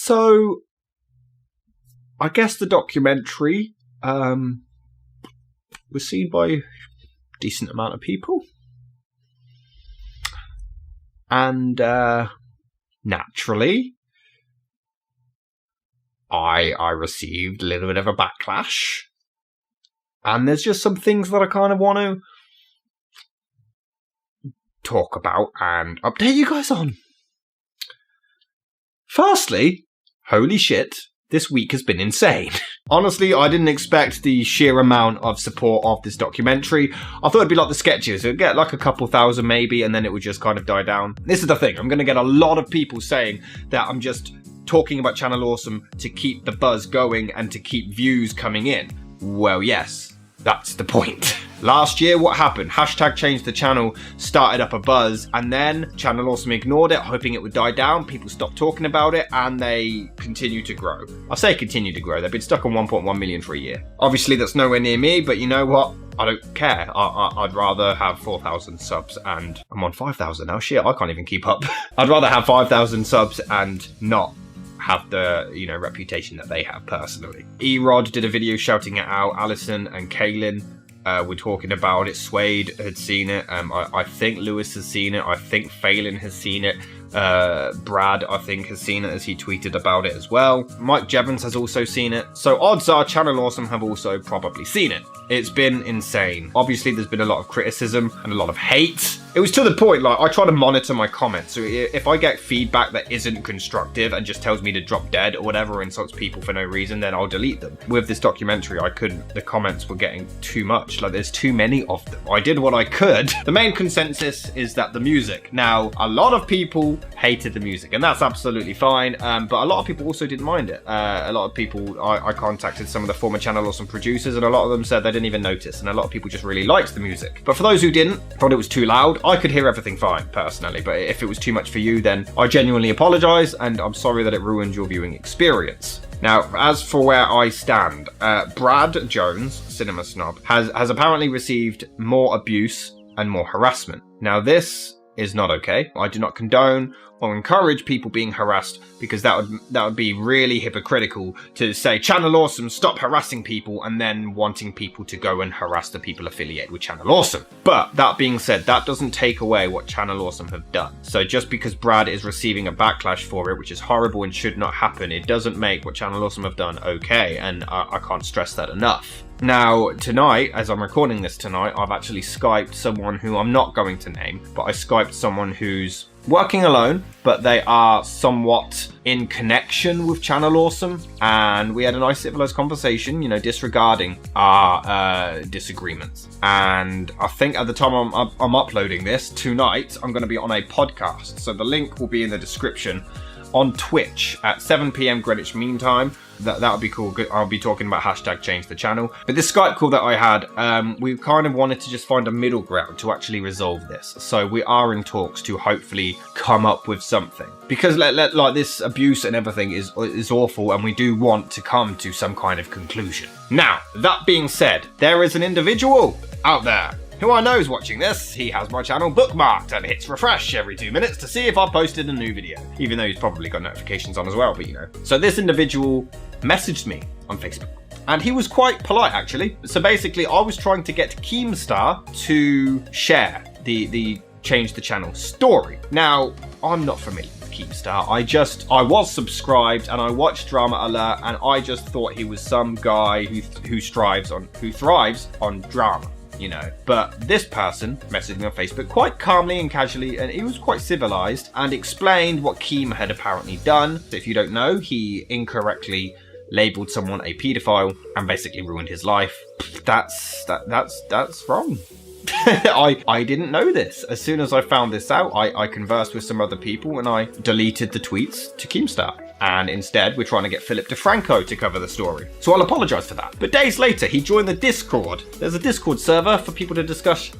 So, I guess the documentary was seen by a decent amount of people. And naturally, I received a little bit of a backlash. And there's just some things that I kind of want to talk about and update you guys on. Firstly, holy shit, this week has been insane. Honestly, I didn't expect the sheer amount of support of this documentary. I thought it'd be like the sketches. It'd get like a couple thousand maybe, and then it would just kind of die down. This is the thing. I'm going to get a lot of people saying that I'm just talking about Channel Awesome to keep the buzz going and to keep views coming in. Well, yes, that's the point. Last year, what happened? Hashtag changed the channel, started up a buzz, and then Channel Awesome ignored it, hoping it would die down. People stopped talking about it, and they continue to grow. I say continue to grow. They've been stuck on 1.1 million for a year. Obviously, that's nowhere near me, but you know what? I don't care. I'd rather have 4,000 subs, and I'm on 5,000 now. Shit, I can't even keep up. I'd rather have 5,000 subs and not have the, reputation that they have personally. E-Rod did a video shouting it out. Alison and Kaylin were talking about it. Swade had seen it. I think Lewis has seen it. I think Phelan has seen it. Brad, I think, has seen it as he tweeted about it as well. Mike Jevons has also seen it. So odds are Channel Awesome have also probably seen it. It's been insane. Obviously, there's been a lot of criticism and a lot of hate. It was to the point, like, I try to monitor my comments. So if I get feedback that isn't constructive and just tells me to drop dead or whatever, insults people for no reason, then I'll delete them. With this documentary, the comments were getting too much. Like, there's too many of them. I did what I could. The main consensus is that the music. Now, a lot of people hated the music, and that's absolutely fine. But a lot of people also didn't mind it. A lot of people, I contacted some of the former Channel Awesome producers, and a lot of them said they didn't even notice, and a lot of people just really liked the music. But for those who didn't, thought it was too loud, I could hear everything fine, personally, but if it was too much for you, then I genuinely apologise, and I'm sorry that it ruined your viewing experience. Now, as for where I stand, Brad Jones, Cinema Snob, has apparently received more abuse and more harassment. Now, this is not okay. I do not condone or encourage people being harassed, because that would be really hypocritical to say Channel Awesome, stop harassing people, and then wanting people to go and harass the people affiliated with Channel Awesome. But that being said, that doesn't take away what Channel Awesome have done. So just because Brad is receiving a backlash for it, which is horrible and should not happen, it doesn't make what Channel Awesome have done okay, and I can't stress that enough. Now, tonight, as I'm recording this tonight, I've actually Skyped someone who I'm not going to name, but I Skyped someone who's working alone, but they are somewhat in connection with Channel Awesome, and we had a nice civilized conversation, disregarding our disagreements. And I think at the time I'm uploading this tonight, I'm going to be on a podcast, so the link will be in the description, on Twitch at 7 p.m. Greenwich Mean Time. That would be cool. I'll be talking about hashtag change the channel. But this Skype call that I had, we kind of wanted to just find a middle ground to actually resolve this. So we are in talks to hopefully come up with something. Because like this abuse and everything is awful, and we do want to come to some kind of conclusion. Now, that being said, there is an individual out there who I know is watching this. He has my channel bookmarked and hits refresh every 2 minutes to see if I've posted a new video, even though he's probably got notifications on as well, but So this individual messaged me on Facebook, and he was quite polite, actually. So basically, I was trying to get Keemstar to share the Change the Channel story. Now, I'm not familiar with Keemstar. I was subscribed and I watched Drama Alert, and I just thought he was some guy who thrives on drama. But this person messaged me on Facebook quite calmly and casually, and he was quite civilized and explained what Keem had apparently done. If you don't know, he incorrectly labeled someone a paedophile and basically ruined his life. That's wrong. I didn't know this. As soon as I found this out, I conversed with some other people and I deleted the tweets to Keemstar. And instead, we're trying to get Philip DeFranco to cover the story. So I'll apologise for that. But days later, he joined the Discord. There's a Discord server for people to discuss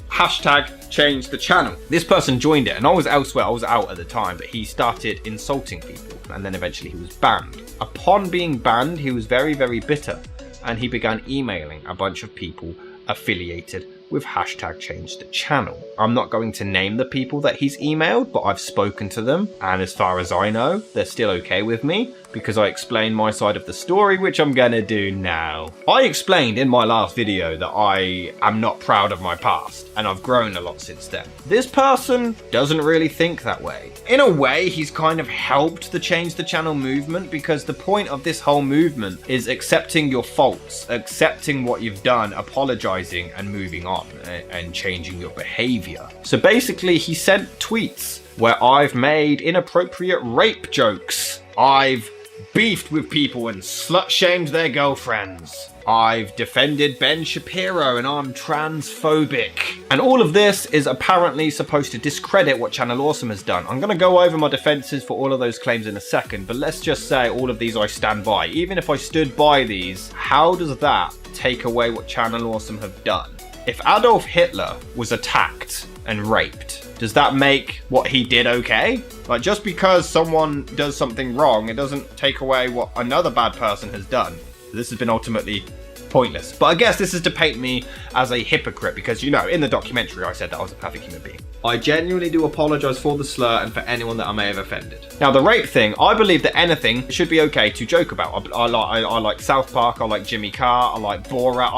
hashtag change the channel. This person joined it, and I was elsewhere. I was out at the time, but he started insulting people, and then eventually he was banned. Upon being banned, he was very, very bitter, and he began emailing a bunch of people affiliated with hashtag change the channel. I'm not going to name the people that he's emailed, but I've spoken to them, and as far as I know, they're still okay with me because I explained my side of the story, which I'm gonna do now. I explained in my last video that I am not proud of my past, and I've grown a lot since then. This person doesn't really think that way. In a way, he's kind of helped the change the channel movement, because the point of this whole movement is accepting your faults, accepting what you've done, apologizing and moving on and changing your behavior. So basically, he sent tweets where I've made inappropriate rape jokes. I've beefed with people and slut-shamed their girlfriends. I've defended Ben Shapiro and I'm transphobic. And all of this is apparently supposed to discredit what Channel Awesome has done. I'm going to go over my defenses for all of those claims in a second, but let's just say all of these I stand by. Even if I stood by these, how does that take away what Channel Awesome have done? If Adolf Hitler was attacked and raped, does that make what he did okay? Like, just because someone does something wrong, it doesn't take away what another bad person has done. This has been ultimately pointless. But I guess this is to paint me as a hypocrite because, you know, in the documentary I said that I was a perfect human being. I genuinely do apologise for the slur and for anyone that I may have offended. Now, the rape thing, I believe that anything should be okay to joke about. I like South Park, I like Jimmy Carr, I like Borat,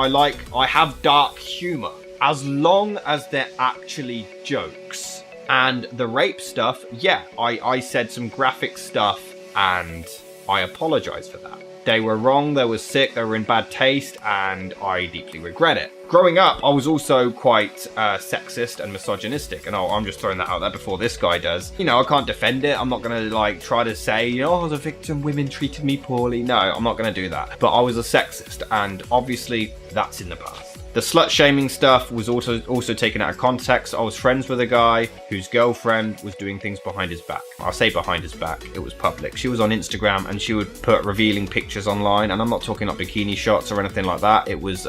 I have dark humour. As long as they're actually jokes. And the rape stuff, yeah, I said some graphic stuff and I apologise for that. They were wrong, they were sick, they were in bad taste, and I deeply regret it. Growing up, I was also quite sexist and misogynistic, and I'm just throwing that out there before this guy does. You know, I can't defend it. I'm not going to, like, try to say, you know, I was a victim, women treated me poorly. No, I'm not going to do that. But I was a sexist, and obviously that's in the past. The slut-shaming stuff was also taken out of context. I was friends with a guy whose girlfriend was doing things behind his back. I'll say behind his back. It was public. She was on Instagram and she would put revealing pictures online. And I'm not talking like bikini shots or anything like that. It was,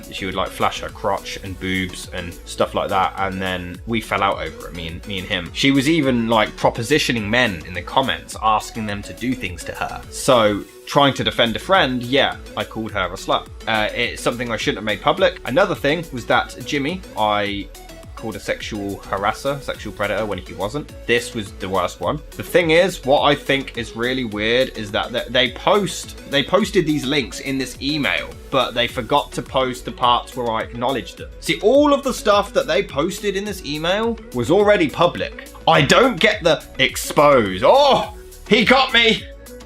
she would like flash her crotch and boobs and stuff like that. And then we fell out over it, me and him. She was even like propositioning men in the comments, asking them to do things to her. So, trying to defend a friend, yeah, I called her a slut. It's something I shouldn't have made public. Another thing was that Jimmy, I called a sexual harasser, sexual predator when he wasn't. This was the worst one. The thing is, what I think is really weird is that they posted these links in this email, but they forgot to post the parts where I acknowledged them. See, all of the stuff that they posted in this email was already public. I don't get the expose. Oh, he got me.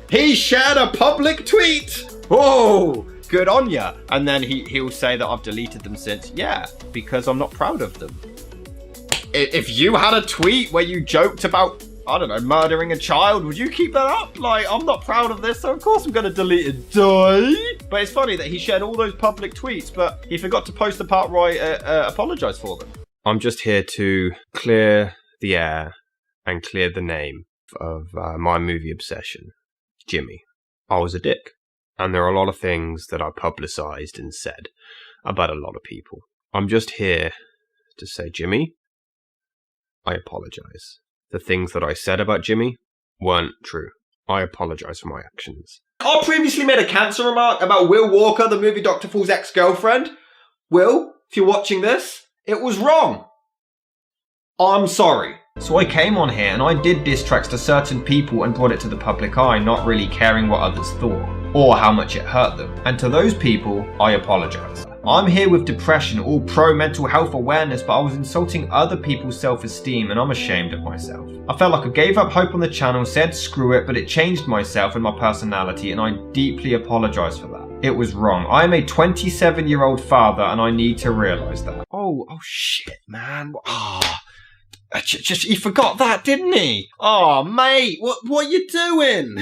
He shared a public tweet. Oh, good on ya. And then he'll say that I've deleted them since. Yeah, because I'm not proud of them. If you had a tweet where you joked about, I don't know, murdering a child, would you keep that up? Like, I'm not proud of this, so of course I'm going to delete it. Die. But it's funny that he shared all those public tweets, but he forgot to post the part where I apologise for them. I'm just here to clear the air and clear the name of my movie obsession. Jimmy. I was a dick. And there are a lot of things that I publicised and said about a lot of people. I'm just here to say, Jimmy, I apologise. The things that I said about Jimmy weren't true. I apologise for my actions. I previously made a cancer remark about Will Walker, the movie Dr. Fool's ex-girlfriend. Will, if you're watching this, it was wrong. I'm sorry. So I came on here and I did diss tracks to certain people and brought it to the public eye, not really caring what others thought or how much it hurt them. And to those people, I apologise. I'm here with depression, all pro mental health awareness, but I was insulting other people's self-esteem and I'm ashamed of myself. I felt like I gave up hope on the channel, said screw it, but it changed myself and my personality and I deeply apologise for that. It was wrong. I am a 27-year-old father and I need to realise that. Oh shit, man. He forgot that, didn't he? Oh, mate, what are you doing?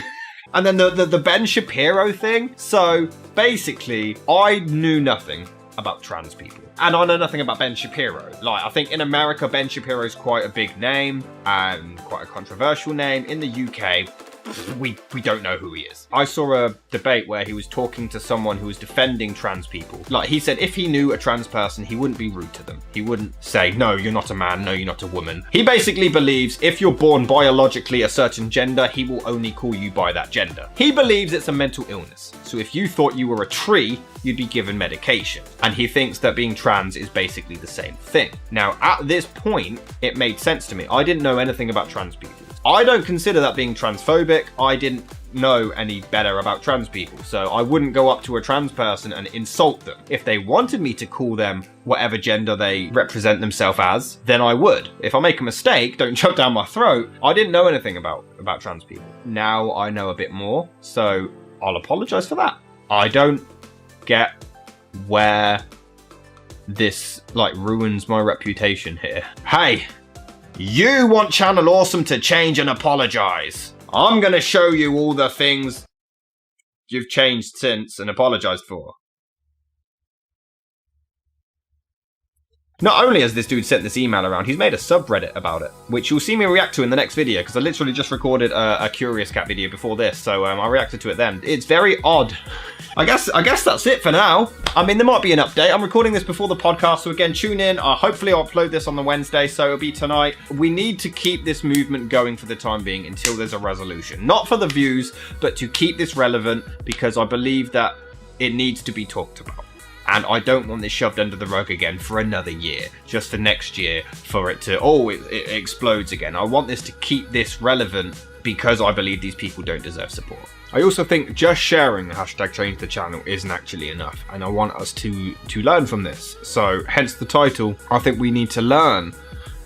And then the Ben Shapiro thing. So basically, I knew nothing about trans people. And I know nothing about Ben Shapiro. Like, I think in America, Ben Shapiro is quite a big name and quite a controversial name. In the UK, we don't know who he is. I saw a debate where he was talking to someone who was defending trans people. Like, he said if he knew a trans person, he wouldn't be rude to them. He wouldn't say, no, you're not a man, no, you're not a woman. He basically believes if you're born biologically a certain gender, he will only call you by that gender. He believes it's a mental illness. So if you thought you were a tree, you'd be given medication. And he thinks that being trans is basically the same thing. Now, at this point, it made sense to me. I didn't know anything about trans people. I don't consider that being transphobic. I didn't know any better about trans people, so I wouldn't go up to a trans person and insult them. If they wanted me to call them whatever gender they represent themselves as, then I would. If I make a mistake, don't jump down my throat. I didn't know anything about trans people. Now I know a bit more, so I'll apologize for that. I don't get where this ruins my reputation here. Hey, you want Channel Awesome to change and apologize. I'm gonna show you all the things you've changed since and apologized for. Not only has this dude sent this email around, he's made a subreddit about it, which you'll see me react to in the next video, because I literally just recorded a Curious Cat video before this, so I reacted to it then. It's very odd. I guess that's it for now. I mean, there might be an update. I'm recording this before the podcast, so again, tune in. Hopefully I'll upload this on the Wednesday, so it'll be tonight. We need to keep this movement going for the time being until there's a resolution. Not for the views, but to keep this relevant, because I believe that it needs to be talked about. And I don't want this shoved under the rug again for another year, just for next year, for it to, it explodes again. I want this to keep this relevant because I believe these people don't deserve support. I also think just sharing the hashtag change the channel isn't actually enough, and I want us to learn from this. So hence the title. I think we need to learn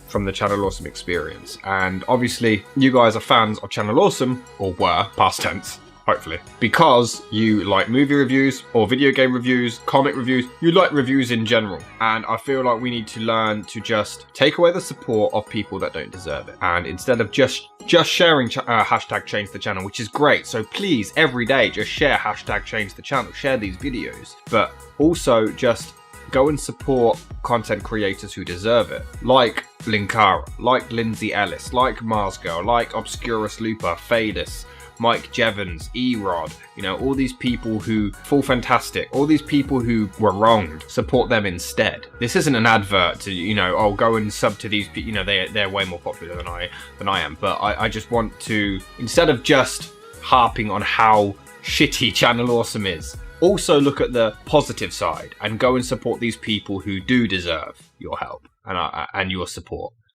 from the Channel Awesome experience. And obviously you guys are fans of Channel Awesome, or were, past tense. Hopefully. Because you like movie reviews or video game reviews, comic reviews, you like reviews in general. And I feel like we need to learn to just take away the support of people that don't deserve it. And instead of just sharing hashtag change the channel, which is great. So please, every day, just share hashtag change the channel, share these videos. But also just go and support content creators who deserve it. Like Linkara, like Lindsay Ellis, like Mars Girl, like Obscurus Looper, Fadus, Mike Jevons, Erod, all these people who fall fantastic, all these people who were wronged, support them instead. This isn't an advert to, go and sub to these people, they're way more popular than I am, but I just want to, instead of just harping on how shitty Channel Awesome is, also look at the positive side and go and support these people who do deserve your help and your support.